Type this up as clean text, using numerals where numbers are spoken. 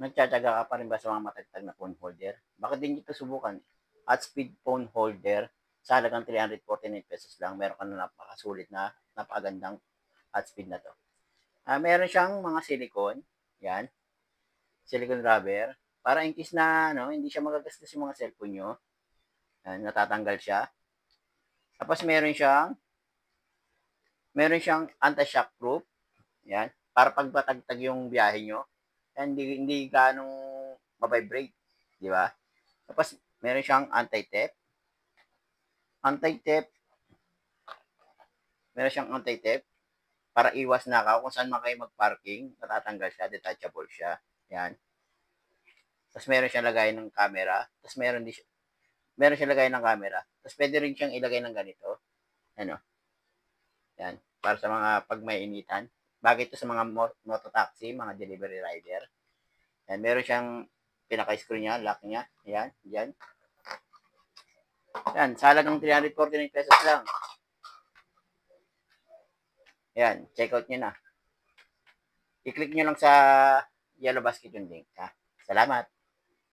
Nagtiyatiyaga ka pa rin ba sa mga matatag na phone holder? Bakit di niyo ito subukan? At speed phone holder sa halagang ₱349 lang, meron ka na napakasulit na napakagandang at speed na 'to. Meron siyang mga silicone, 'yan, silicone rubber, para in case na ano, hindi siya magagastos yung mga cellphone niyo, 'yan, natatanggal siya. Tapos meron siyang anti-shock proof, 'yan, para 'pag matagtag yung biyahe niyo, hindi gaanong ma-vibrate, 'di ba? Tapos meron siyang anti-theft, meron siyang anti-theft para iwas nakaw kung saan man kayo mag-parking, natatanggal siya, detachable siya. Yan. Tapos meron siyang lagay ng camera, tapos meron siyang lagay ng camera. Tapos pwede rin siyang ilagay ng ganito. Ano? Yan. Para sa mga pag may initan. Bagay ito sa mga mototaxi, mga delivery rider. Yan. Meron siyang pinaka-screw niya, lock niya. Yan. Yan. Yan. Sa halagang ₱349 lang. Yan. Check out nyo na. I-click nyo lang sa yellow basket yung link. Ha? Salamat.